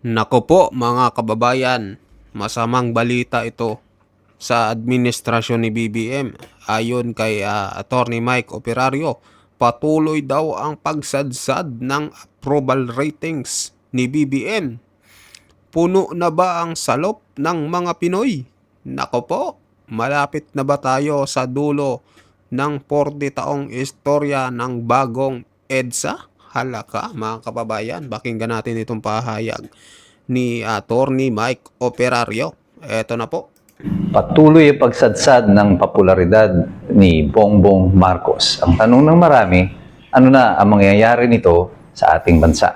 Nako po mga kababayan, masamang balita ito sa administrasyon ni BBM. Ayon kay Attorney Mike Operario, patuloy daw ang pagsadsad ng approval ratings ni BBM. Puno na ba ang salop ng mga Pinoy? Nako po, malapit na ba tayo sa dulo ng 40 taong istorya ng bagong EDSA? Halaka mga kababayan, pakinggan natin itong pahayag ni Attorney Mike Operario. Eto na po. Patuloy ang pagsadsad ng popularidad ni Bongbong Marcos. Ang tanong ng marami, ano na ang mangyayari nito sa ating bansa?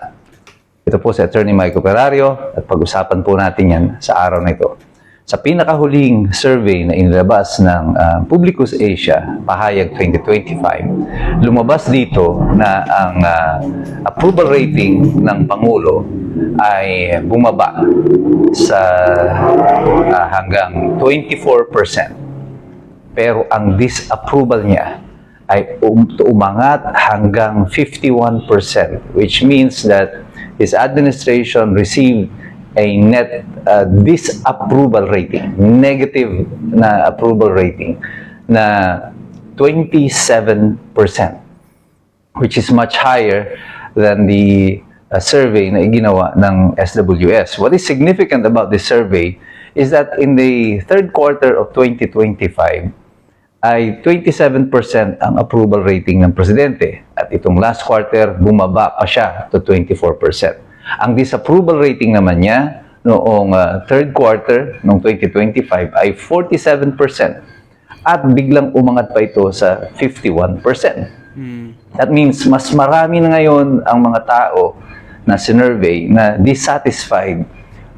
Ito po si Attorney Mike Operario at pag-usapan po natin yan sa araw na ito. Sa pinakahuling survey na inilabas ng Publicus Asia, Pahayag 2025, lumabas dito na ang approval rating ng Pangulo ay bumaba sa hanggang 24%. Pero ang disapproval niya ay umangat hanggang 51%, which means that his administration received a net disapproval rating, negative na approval rating na 27%, which is much higher than the survey na ginawa ng SWS. What is significant about this survey is that in the third quarter of 2025, ay 27% ang approval rating ng presidente. At itong last quarter, bumaba pa siya to 24%. Ang disapproval rating naman niya noong third quarter noong 2025 ay 47%. At biglang umangat pa ito sa 51%. That means mas marami na ngayon ang mga tao na sinurvey na dissatisfied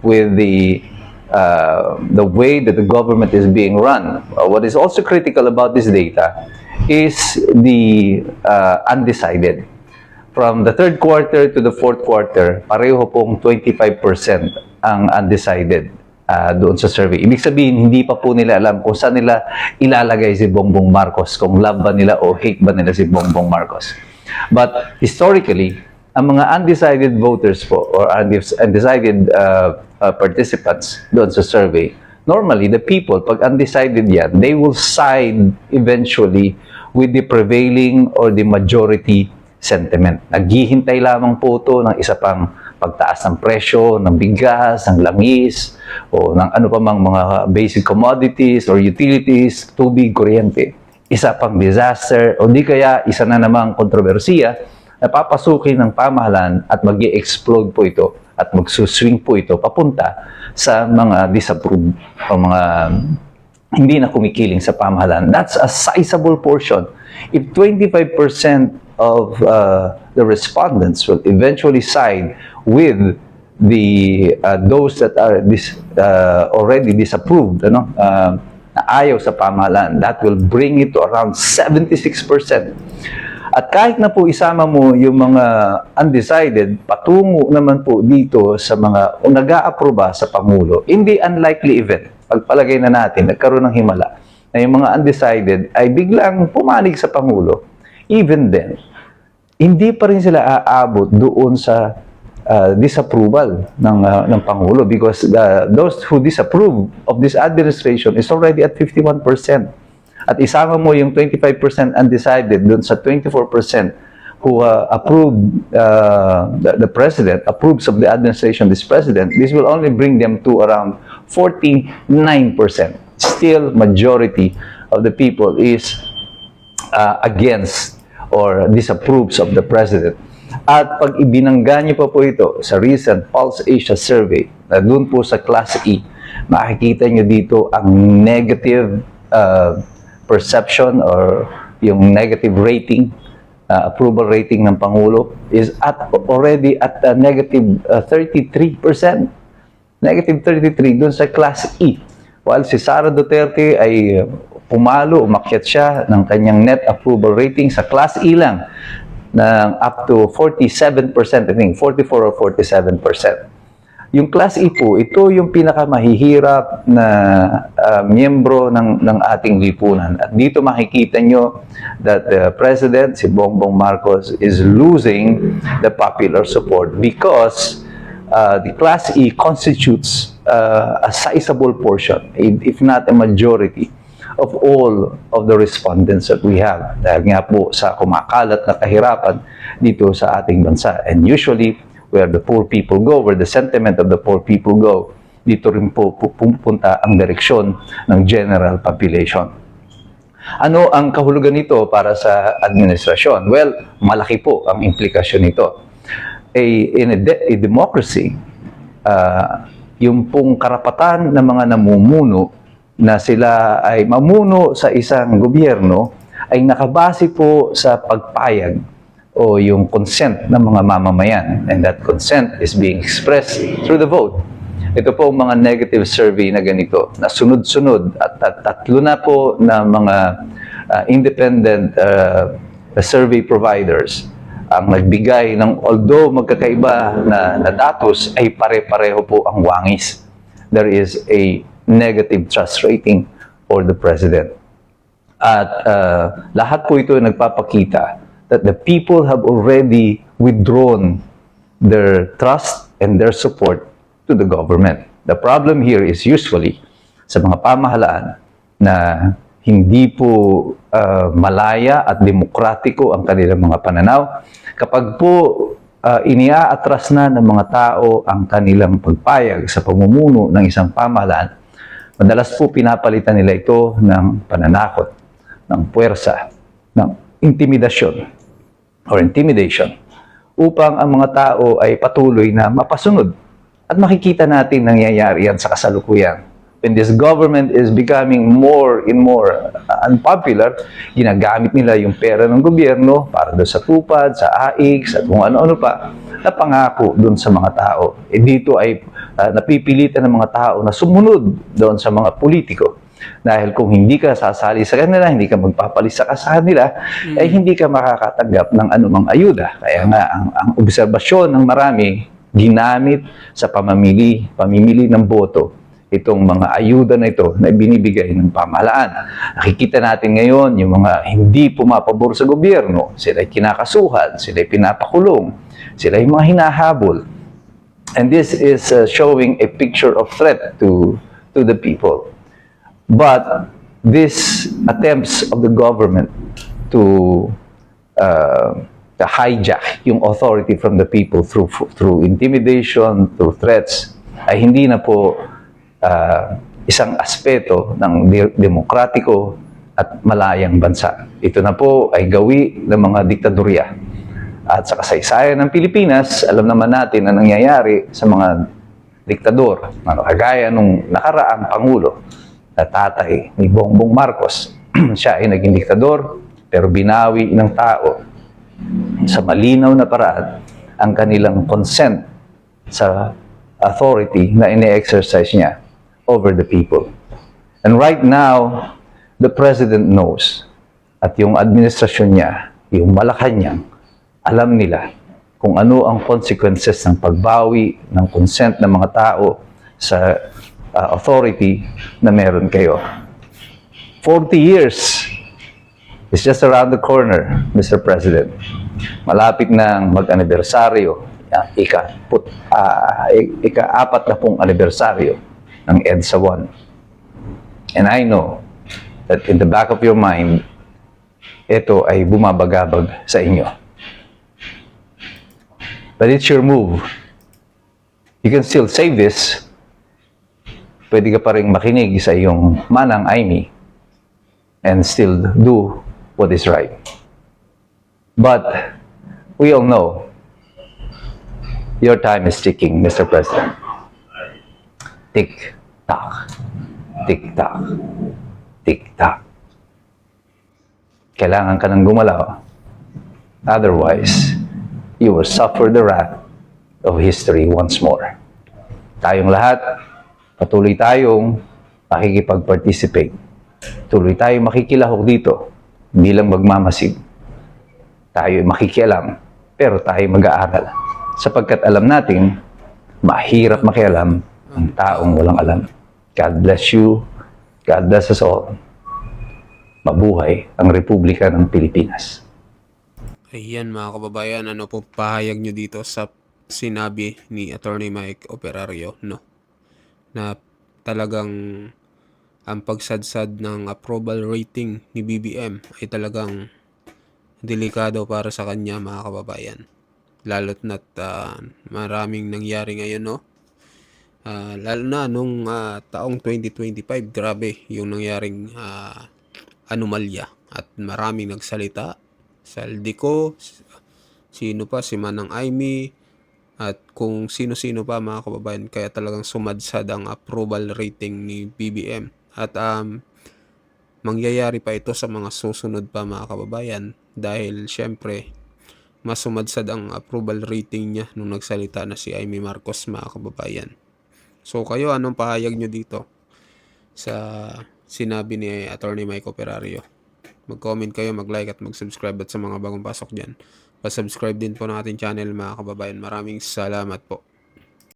with the way that the government is being run. What is also critical about this data is the undecided. From the third quarter to the fourth quarter, pareho pong 25% ang undecided doon sa survey. Ibig sabihin, hindi pa po nila alam kung saan nila ilalagay si Bongbong Marcos, kung love ba nila o hate ba nila si Bongbong Marcos. But historically, ang mga undecided voters po or undecided participants doon sa survey, normally the people, pag undecided yan, they will side eventually with the prevailing or the majority sentiment. Naghihintay lamang po ito ng isa pang pagtaas ng presyo, ng bigas, ng langis, o ng ano pa mang mga basic commodities or utilities, tubig, kuryente. Isa pang disaster, o di kaya isa na namang kontrobersiya na papasukin ng pamahalaan at mag-i-explode po ito at magsuswing po ito papunta sa mga disapproved o mga hindi na kumikiling sa pamahalaan. That's a sizable portion. If 25% of the respondents will eventually side with the those that are already disapproved, na ayaw sa pamahalaan, that will bring it to around 76%. At kahit na po isama mo yung mga undecided, patungo naman po dito sa mga nag-aaproba sa Pangulo, hindi unlikely event, pagpalagay na natin, nagkaroon ng himala, na yung mga undecided ay biglang pumanig sa Pangulo. Even then, hindi pa rin sila aabot doon sa disapproval ng Pangulo because those who disapprove of this administration is already at 51%. At isama mo yung 25% undecided doon sa 24% who approve, the president approves of the administration of this president, this will only bring them to around 49%. Still, majority of the people is against or disapproves of the president. At pag ibinangga niyo pa po ito sa recent Pulse Asia survey, na doon po sa Class E, makikita niyo dito ang negative perception or yung negative rating, approval rating ng Pangulo is already at negative 33%. Negative 33 doon sa Class E. While si Sara Duterte ay pumalo, umakyat siya ng kanyang net approval rating sa Class E lang ng up to 47%, I think, 44 or 47%. Yung Class E po, ito yung pinakamahihirap na miyembro ng ating lipunan. At dito makikita nyo that the President, si Bongbong Marcos, is losing the popular support because the Class E constitutes a sizable portion, if not a majority, of all of the respondents that we have. Dahil nga po sa kumakalat na kahirapan dito sa ating bansa. And usually, where the poor people go, where the sentiment of the poor people go, dito rin po pupunta ang direksyon ng general population. Ano ang kahulugan nito para sa administrasyon? Well, malaki po ang implikasyon nito. In a democracy, yung pong karapatan ng mga namumuno na sila ay mamuno sa isang gobyerno ay nakabase po sa pagpayag o yung consent ng mga mamamayan. And that consent is being expressed through the vote. Ito po ang mga negative survey na ganito, na sunod-sunod at tatlo na po na mga independent survey providers ang nagbigay ng, although magkakaiba na datos, ay pare-pareho po ang wangis. There is a negative trust rating for the president. At lahat po ito ay nagpapakita that the people have already withdrawn their trust and their support to the government. The problem here is usually sa mga pamahalaan na hindi po malaya at demokratiko ang kanilang mga pananaw. Kapag po iniaatras na ng mga tao ang kanilang pagpayag sa pamumuno ng isang pamahalaan, madalas po pinapalitan nila ito ng pananakot, ng puwersa, ng intimidation or intimidation upang ang mga tao ay patuloy na mapasunod. At makikita natin nangyayari yan sa kasalukuyan. When this government is becoming more and more unpopular, ginagamit nila yung pera ng gobyerno para doon sa tupad, sa AIG, sa kung ano-ano pa, na pangako doon sa mga tao. Dito ay napipilitan ng mga tao na sumunod doon sa mga politiko. Dahil kung hindi ka sasali sa kanila, hindi ka magpapalisa ka sa kanila, ay hindi ka makakatanggap ng anumang ayuda. Kaya nga, ang obserbasyon ng marami, ginamit sa pamimili ng boto itong mga ayuda na ito na binibigay ng pamahalaan. Nakikita natin ngayon yung mga hindi pumapabor sa gobyerno, sila ay kinakasuhan, sila ay pinapakulong, sila ay mga hinahabol. And this is showing a picture of threat to the people. But these attempts of the government to hijack yung authority from the people through intimidation, through threats, ay hindi na po isang aspeto ng demokratiko at malayang bansa. Ito na po ay gawi ng mga diktadorya. At sa kasaysayan ng Pilipinas, alam naman natin na nangyayari sa mga diktador, kagaya nung nakaraang Pangulo na tatay ni Bongbong Marcos. Siya ay naging diktador, pero binawi ng tao sa malinaw na paraan ang kanilang consent sa authority na ine-exercise niya over the people. And right now, the President knows at yung administrasyon niya, yung Malacanang, alam nila kung ano ang consequences ng pagbawi ng consent ng mga tao sa authority na meron kayo. 40 years is just around the corner, Mr. President. Malapit nang mag-anibersaryo, ika-4 na pong anibersaryo ng EDSA 1. And I know that in the back of your mind, ito ay bumabagabag sa inyo. But it's your move. You can still save this. Pwede ka pa rin makinig sa iyong manang Aimee and still do what is right. But we all know your time is ticking, Mr. President. Tick-tock, tick-tock, tick-tock. Kailangan ka nang gumalaw. Otherwise, you will suffer the wrath of history once more. Tayong lahat, patuloy tayong makikipag-participate. Tuloy tayong makikilahok dito, hindi lang magmamasid. Tayo makikialam, pero tayo mag-aaral. Sapagkat alam natin, mahirap makialam ang taong walang alam. God bless you. God bless us all. Mabuhay ang Republika ng Pilipinas. Ayan mga kababayan, ano po pahayag nyo dito sa sinabi ni Attorney Mike Operario, no, na talagang ang pagsadsad ng approval rating ni BBM ay talagang delikado para sa kanya, mga kababayan. Lalo't na't maraming nangyari ngayon, no? Lalo na nung taong 2025, grabe yung nangyaring anomalya at maraming nagsalita. Saldico, sino pa, si Manang Aimee, at kung sino-sino pa, mga kababayan. Kaya talagang sumadsad ang approval rating ni BBM. At mangyayari pa ito sa mga susunod pa, mga kababayan, dahil syempre mas sumadsad ang approval rating niya nung nagsalita na si Amy Marcos, mga kababayan. So kayo, anong pahayag nyo dito sa sinabi ni Attorney Mike Operario? Mag-comment kayo, mag-like at mag-subscribe, at sa mga bagong pasok dyan, pa-subscribe din po ng ating channel, mga kababayan. Maraming salamat po.